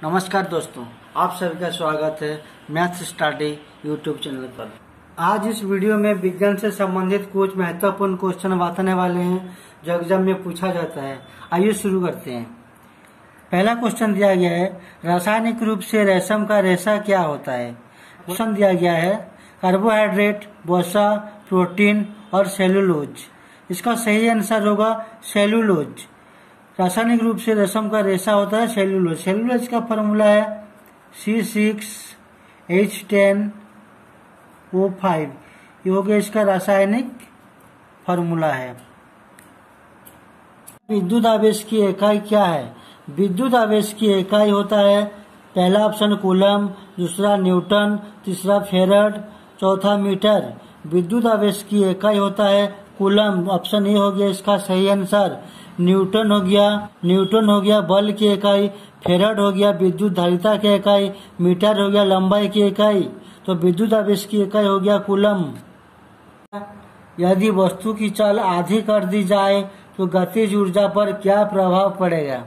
नमस्कार दोस्तों, आप सभी का स्वागत है मैथ्स स्टडी यूट्यूब चैनल पर। आज इस वीडियो में विज्ञान से संबंधित कुछ महत्वपूर्ण क्वेश्चन बताने वाले हैं जो एग्जाम में पूछा जाता है। आइए शुरू करते हैं। पहला क्वेश्चन दिया गया है, रासायनिक रूप से रेशम का रेशा क्या होता है। क्वेश्चन दिया गया है कार्बोहाइड्रेट, वसा, प्रोटीन और सेलुलोज। इसका सही आंसर होगा सेलुलोज। रासायनिक रूप से रेशम का रेशा होता है सेलुलोज। सेलुलोज का फॉर्मूला है C6H10O5। ये हो गया इसका रासायनिक फॉर्मूला है। विद्युत आवेश की इकाई क्या है। विद्युत आवेश की इकाई होता है पहला ऑप्शन कूलम, दूसरा न्यूटन, तीसरा फेरड, चौथा मीटर। विद्युत आवेश की इकाई होता है कूलम। ऑप्शन ए हो गया इसका सही आंसर। न्यूटन हो गया बल की इकाई, फेरड हो गया विद्युत धारिता की इकाई, मीटर हो गया लंबाई की इकाई। तो विद्युत आवेश की इकाई हो गया कूलम। यदि वस्तु की चाल आधी कर दी जाए तो गतिज ऊर्जा पर क्या प्रभाव पड़ेगा।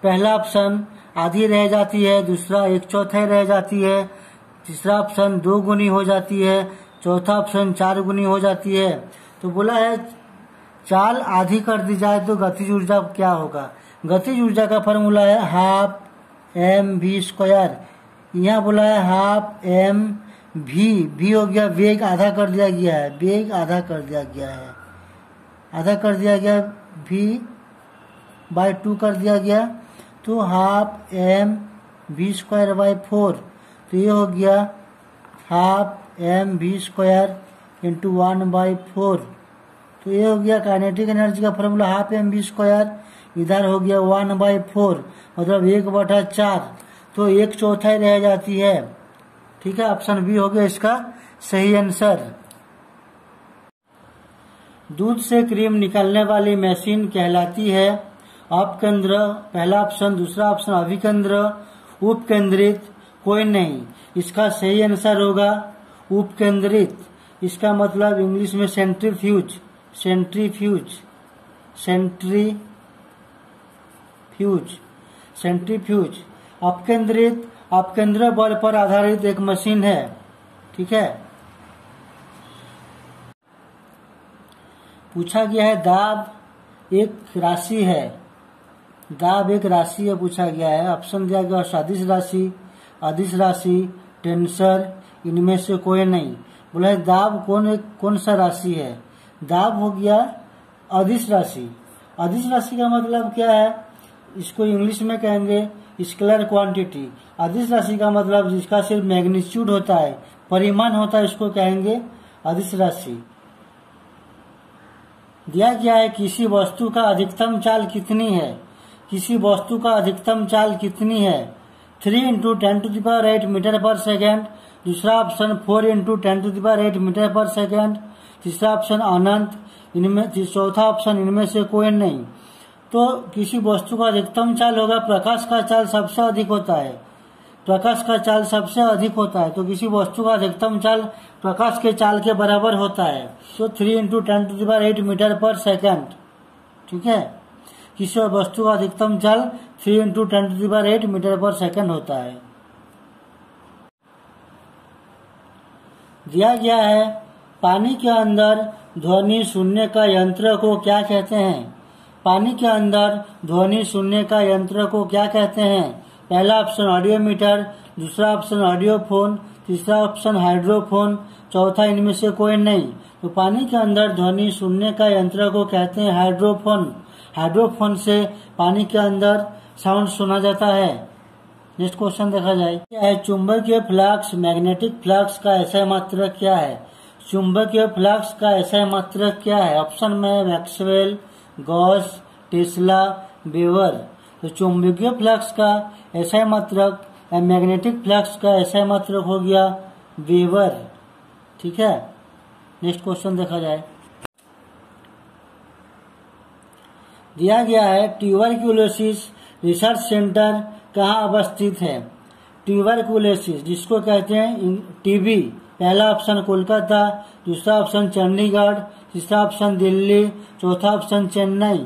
पहला ऑप्शन आधी रह जाती है, दूसरा 1/4 रह जाती है, तीसरा ऑप्शन 2 गुनी हो जाती है, चौथा ऑप्शन 4 गुनी हो जाती है। तो बोला है चाल आधी कर दी जाए तो गतिज ऊर्जा क्या होगा। गतिज ऊर्जा का फॉर्मूला है हाफ mv²। यहाँ बोला है हाफ mv हो गया वेग आधा कर दिया गया है, वेग आधा कर दिया गया है, आधा कर दिया गया v/2 कर दिया गया। तो हाफ mv²/4। तो ये हो गया हाफ mv² × 1/4। तो ये हो गया काइनेटिक एनर्जी का फॉर्मूला हाफ mv²। इधर हो गया 1/4 मतलब 1/4। तो 1/4 रह जाती है। ठीक है, ऑप्शन बी हो गया इसका सही आंसर। दूध से क्रीम निकालने वाली मशीन कहलाती है अपकेंद्र, पहला ऑप्शन, दूसरा ऑप्शन अभिकेंद्र, उपकेंद्रित, कोई नहीं। इसका सही आंसर होगा उपकेंद्रित। इसका मतलब इंग्लिश में सेंट्रीफ्यूज। अपकेंद्रित अपकेंद्र बल पर आधारित एक मशीन है। ठीक है। पूछा गया है दाब एक राशि है। दाब एक राशि है पूछा गया है। ऑप्शन दिया गया सदिश राशि, अदिश राशि, टेंसर, इनमें से कोई नहीं। बोला है दाब कौन सा राशि है। दाब हो गया अदिश राशि। अदिश राशि का मतलब क्या है, इसको इंग्लिश में कहेंगे स्केलर क्वांटिटी। अदिश राशि का मतलब जिसका सिर्फ मैग्नीट्यूड होता है, परिमाण होता है, इसको कहेंगे अदिश राशि। दिया गया है किसी वस्तु का अधिकतम चाल कितनी है। किसी वस्तु का अधिकतम चाल कितनी है। 3 × 10⁸ मीटर पर सेकेंड, दूसरा ऑप्शन 4 × 10⁸ मीटर पर सेकेंड, तीसरा ऑप्शन अनंत, इनमें चौथा ऑप्शन इनमें से कोई नहीं। तो किसी वस्तु का अधिकतम चाल होगा प्रकाश का चाल सबसे अधिक होता है। प्रकाश का चाल सबसे अधिक होता है, तो किसी वस्तु का अधिकतम चाल प्रकाश के चाल के बराबर होता है। तो 3 × 10⁸ मीटर पर सेकेंड। ठीक है, किसी वस्तु का अधिकतम चाल 3 × 10⁸ मीटर पर सेकेंड होता है। दिया गया है पानी के अंदर ध्वनि सुनने का यंत्र को क्या कहते हैं। पानी के अंदर ध्वनि सुनने का यंत्र को क्या कहते हैं। पहला ऑप्शन ऑडियोमीटर, दूसरा ऑप्शन ऑडियोफोन, तीसरा ऑप्शन हाइड्रोफोन, चौथा इनमें से कोई नहीं। तो पानी के अंदर ध्वनि सुनने का यंत्र को कहते हैं हाइड्रोफोन। हाइड्रोफोन से पानी के अंदर साउंड सुना जाता है। नेक्स्ट क्वेश्चन देखा जाए, क्या है चुंबकीय फ्लक्स मैग्नेटिक फ्लक्स का एसआई मात्रक क्या है। चुंबकीय फ्लक्स का एसआई मात्रक क्या है। ऑप्शन में मैक्सवेल, गॉस, टेस्ला, वेबर। तो चुंबकीय फ्लक्स का एसआई मात्रक या मैग्नेटिक फ्लक्स का एसआई मात्रक हो गया वेबर। ठीक है, नेक्स्ट क्वेश्चन देखा जाए। दिया गया है ट्यूबरक्यूलोसिस रिसर्च सेंटर कहाँ अवस्थित है। ट्यूबरक्यूलोसिस जिसको कहते हैं टीबी, पहला ऑप्शन कोलकाता, दूसरा ऑप्शन चंडीगढ़, तीसरा ऑप्शन दिल्ली, चौथा ऑप्शन चेन्नई।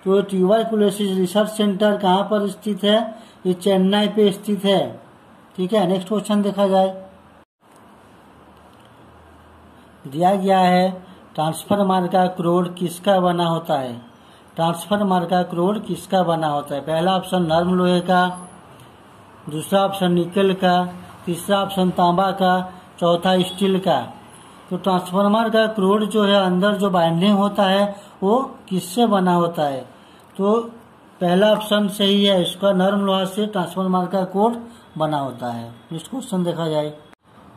तो ट्यूबरक्यूलोसिस रिसर्च सेंटर कहाँ पर स्थित है, ये चेन्नई पे स्थित है। ठीक है, नेक्स्ट क्वेश्चन देखा जाए। दिया गया है ट्रांसफार्मर का कोर किसका बना होता है। ट्रांसफार्मर का कोर किसका बना होता है। पहला ऑप्शन नर्म लोहे का, दूसरा ऑप्शन निकल का, तीसरा ऑप्शन तांबा का, चौथा स्टील का। तो ट्रांसफार्मर का कोर जो है अंदर जो बाइंडिंग होता है वो किससे बना होता है। तो पहला ऑप्शन सही है, इसका नर्म लोहा से ट्रांसफार्मर का कोर बना होता है। नेक्स्ट क्वेश्चन देखा जाए।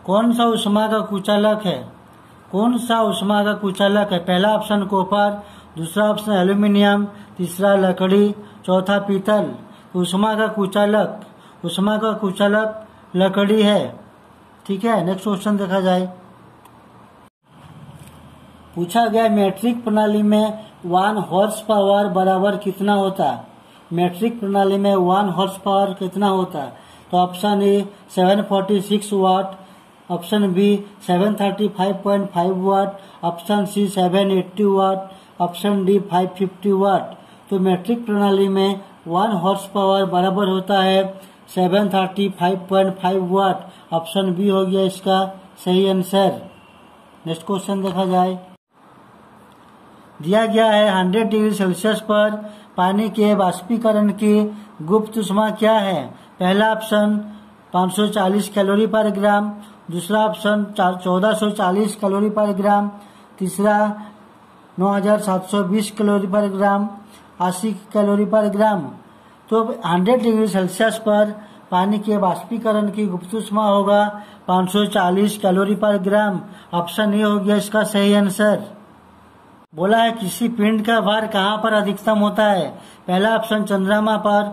कौन सा ऊष्मा का कुचालक है। कौन सा ऊष्मा का कुचालक है। पहला ऑप्शन कॉपर, दूसरा ऑप्शन एल्यूमिनियम, तीसरा लकड़ी, चौथा पीतल। ऊष्मा का कुचालक लकड़ी है। ठीक है, नेक्स्ट क्वेश्चन देखा जाए। पूछा गया मीट्रिक प्रणाली में 1 हॉर्स पावर बराबर कितना होता। मीट्रिक प्रणाली में 1 हॉर्स पावर कितना होता। तो option A 746 watt, option B 735.5 watt, option C 780 watt, option D 550 watt. तो मीट्रिक प्रणाली में 1 हॉर्स पावर बराबर होता है 735.5 वाट। ऑप्शन बी हो गया इसका सही आंसर। नेक्स्ट क्वेश्चन देखा जाए। दिया गया है 100 डिग्री सेल्सियस पर पानी के वाष्पीकरण की गुप्त ऊष्मा क्या है। पहला ऑप्शन 540 कैलोरी पर ग्राम, दूसरा ऑप्शन 1440 कैलोरी पर ग्राम, तीसरा 9720 कैलोरी पर ग्राम, 80 कैलोरी पर ग्राम। तो 100 डिग्री सेल्सियस पर पानी के वाष्पीकरण की गुप्त ऊष्मा होगा 540 कैलोरी पर ग्राम। ऑप्शन ए हो गया इसका सही आंसर। बोला है किसी पिंड का भार कहाँ पर अधिकतम होता है। पहला ऑप्शन चंद्रमा पर,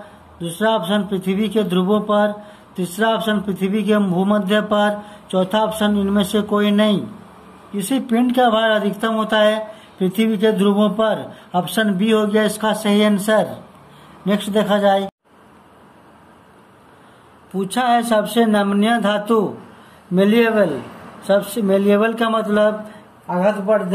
दूसरा ऑप्शन पृथ्वी के ध्रुवों पर, तीसरा ऑप्शन पृथ्वी के भूमध्य पर, चौथा ऑप्शन इनमें से कोई नहीं। किसी पिंड का भार अधिकतम होता है पृथ्वी के ध्रुवों पर। ऑप्शन बी हो गया इसका सही आंसर। नेक्स्ट देखा जाए। पूछा है सबसे नमनीय धातु मेलिएबल। सबसे मेलिएबल का मतलब आघातवर्ध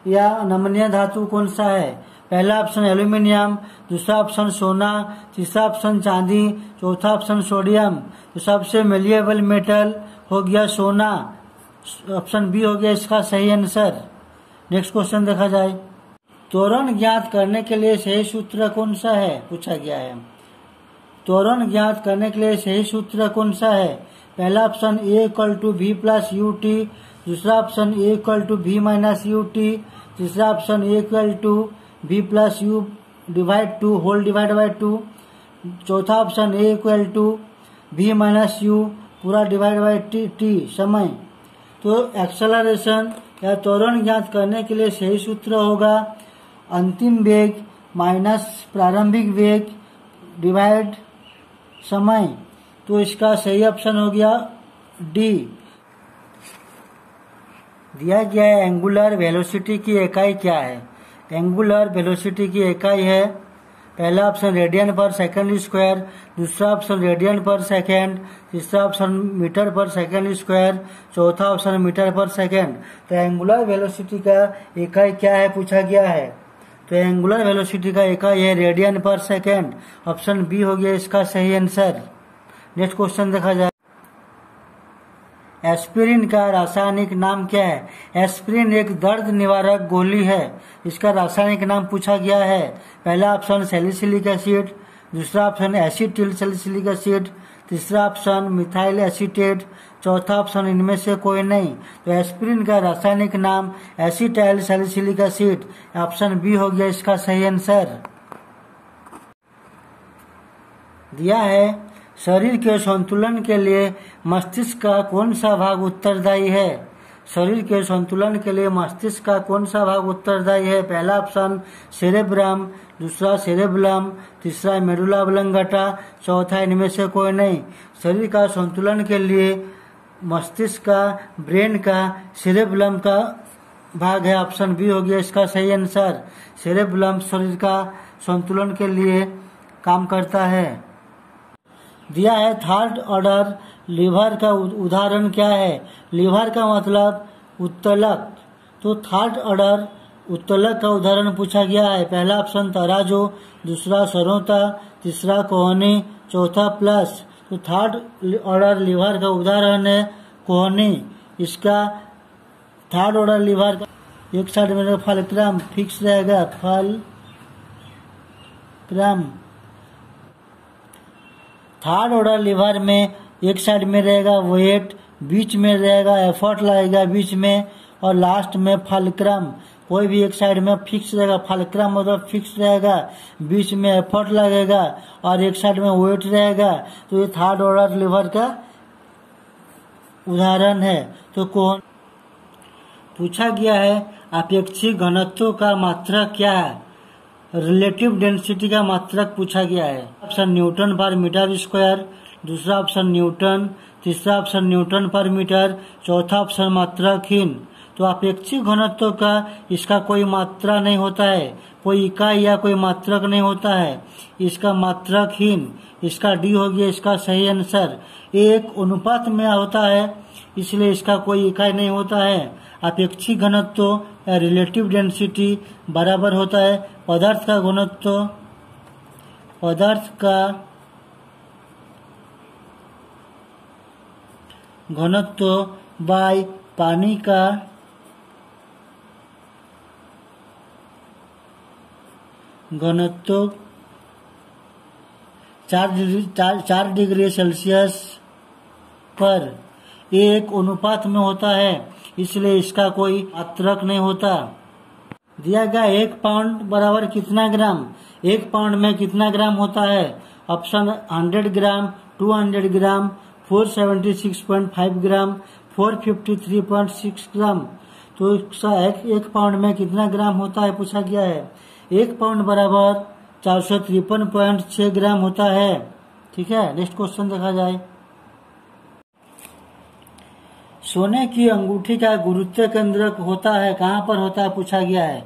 या नमनीय धातु कौन सा है। पहला ऑप्शन एल्यूमिनियम, दूसरा ऑप्शन सोना, तीसरा ऑप्शन चांदी, चौथा ऑप्शन सोडियम। तो सबसे मेलिएबल मेटल हो गया सोना। ऑप्शन बी हो गया इसका सही आंसर। नेक्स्ट क्वेश्चन देखा जाए। त्वरण ज्ञात करने के लिए सही सूत्र कौन सा है पूछा गया है। त्वरण ज्ञात करने के लिए सही सूत्र कौन सा है। पहला ऑप्शन ए = v + ut, दूसरा ऑप्शन ए = v - ut, तीसरा option A = v + u / 2 whole divide 2, चौथा ऑप्शन ए = v - u पूरा डिवाइड t समय। तो एक्सेलरेशन या त्वरण ज्ञात करने के लिए सही सूत्र होगा अंतिम वेग माइनस प्रारंभिक वेग डिवाइड समय। तो इसका सही ऑप्शन हो गया डी। दिया गया है एंगुलर वेलोसिटी की इकाई क्या है। एंगुलर वेलोसिटी की इकाई है पहला ऑप्शन रेडियन पर सेकंड स्क्वायर, दूसरा ऑप्शन रेडियन पर सेकंड, तीसरा ऑप्शन मीटर पर सेकंड स्क्वायर, चौथा ऑप्शन मीटर पर सेकंड। तो एंगुलर वेलोसिटी का इकाई क्या है पूछा गया है। तो एंगुलर वेलोसिटी का इकाई है रेडियन पर सेकंड। ऑप्शन बी हो गया इसका सही आंसर। नेक्स्ट क्वेश्चन देखा जाए। एस्पिरिन का रासायनिक नाम क्या है। एस्पिरिन एक दर्द निवारक गोली है। इसका रासायनिक नाम पूछा गया है। पहला ऑप्शन सैलिसिलिक एसिड, दूसरा ऑप्शन एसिटिल सैलिसिलिक एसिड, तीसरा ऑप्शन मिथाइल एसीटेट, चौथा ऑप्शन इनमें से कोई नहीं। तो एस्पिरिन का रासायनिक नाम acetyl salicylic acid. Option B हो गया इसका सही आंसर। दिया है शरीर के संतुलन के लिए मस्तिष्क का कौन सा भाग उत्तरदायी है। शरीर के संतुलन के लिए मस्तिष्क का कौन सा भाग उत्तरदायी है। पहला ऑप्शन सेरेब्रम, दूसरा सेरेबलम, तीसरा मेडुला ऑब्लंगाटा, चौथा इनमें से कोई नहीं। शरीर का संतुलन के लिए मस्तिष्क का, ब्रेन का, सेरेबलम का भाग है। ऑप्शन बी हो गया इसका सही आंसर। सेरेबलम शरीर का संतुलन के लिए काम करता है। दिया है थर्ड ऑर्डर लीवर का उदाहरण क्या है। लीवर का मतलब उत्तलक। तो थर्ड ऑर्डर उत्तोलक का उदाहरण पूछा गया है। पहला ऑप्शन तराजू, दूसरा सरोता, तीसरा कोहनी, चौथा प्लस। तो थर्ड ऑर्डर लीवर का उदाहरण है कोहनी। इसका थर्ड ऑर्डर लीवर का एक साइड में फलक्रम फिक्स रहेगा, फलक्रम। थर्ड ऑर्डर लीवर में एक साइड में रहेगा वेट, बीच में रहेगा एफर्ट लगेगा बीच में, और लास्ट में फलक्रम। कोई भी एक साइड में फिक्स रहेगा, फलक्रम मतलब फिक्स रहेगा, बीच में एफर्ट लगेगा और एक साइड में वेट रहेगा। तो ये थर्ड ऑर्डर लीवर का उदाहरण है। तो कौन पूछा गया है अपेक्षिक घनत्व का मात्रक क्या है? रिलेटिव डेंसिटी का मात्रक पूछा गया है। ऑप्शन न्यूटन पर मीटर स्क्वायर, दूसरा ऑप्शन न्यूटन, तीसरा ऑप्शन न्यूटन पर मीटर, चौथा ऑप्शन मात्रकहीन। तो अपेक्षिक घनत्व का इसका कोई मात्रा नहीं होता है, कोई इकाई या कोई मात्रक नहीं होता है, इसका मात्रकहीन। इसका डी हो गया इसका सही आंसर। एक अनुपात में होता है इसलिए इसका कोई इकाई नहीं होता है। अपेक्षिक घनत्व या रिलेटिव डेंसिटी बराबर होता है पदार्थ का घनत्व बाय पानी का घनत्व 4 डिग्री सेल्सियस पर एक अनुपात में होता है, इसलिए इसका कोई मात्रक नहीं होता। दिया गया 1 पाउंड बराबर कितना ग्राम? 1 पाउंड में कितना ग्राम होता है? ऑप्शन 100 ग्राम, 200 ग्राम, 476.5 ग्राम, 453.6 ग्राम। तो इसका 1 पाउंड में कितना ग्राम होता है पूछा गया है। 1 पाउंड बराबर 453.6 ग्राम होता है। ठीक है, नेक्स्ट क्वेश्चन देखा जाए। सोने की अंगूठी का गुरुत्व केंद्र होता है कहाँ पर होता है पूछा गया है।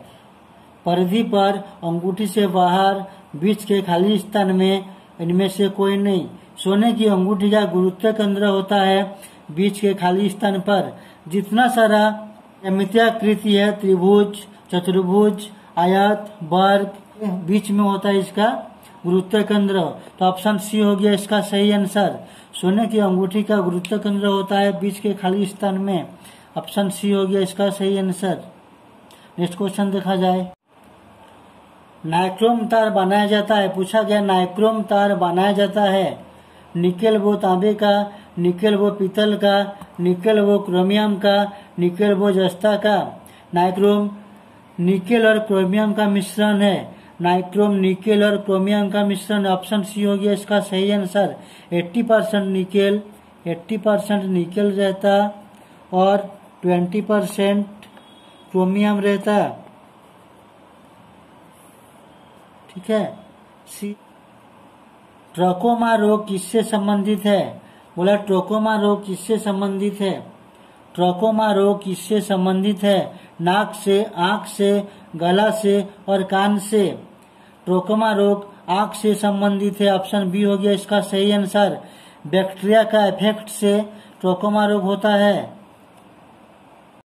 परिधि पर, अंगूठी से बाहर, बीच के खाली स्थान में, इनमें से कोई नहीं। सोने की अंगूठी का गुरुत्व केंद्र होता है बीच के खाली स्थान पर। जितना सारा ज्यामितीय है, त्रिभुज, चतुर्भुज, आयत, वर्ग, बीच में होता है इसका गुरुत्व केंद्र। तो ऑप्शन सी हो गया इसका सही आंसर। सोने की अंगूठी का गुरुत्व केंद्र होता है बीच के खाली स्थान में। ऑप्शन सी हो गया इसका सही आंसर। नेक्स्ट क्वेश्चन देखा जाए। नाइक्रोम तार बनाया जाता है पूछा गया। नाइक्रोम तार बनाया जाता है निकेल वो तांबे का, निकेल वो पीतल का, निकेल वो क्रोमियम का, निकेल वो जस्ता का। नाइक्रोम निकेल और क्रोमियम का मिश्रण है। नाइक्रोम निकेल और क्रोमियम का मिश्रण। ऑप्शन सी हो गया इसका सही आंसर। 80% निकेल रहता और 20% क्रोमियम रहता। ठीक है। सी ट्रोकोमा रोग किससे संबंधित है? बोला ट्रोकोमा रोग किससे संबंधित है? ट्रोकोमा रोग किससे संबंधित है? नाक से, आंख से, गला से और कान से। ट्रोकोमा रोग आंख से संबंधित है। ऑप्शन बी हो गया इसका सही आंसर। बैक्टीरिया का इफेक्ट से ट्रोकोमा रोग होता है।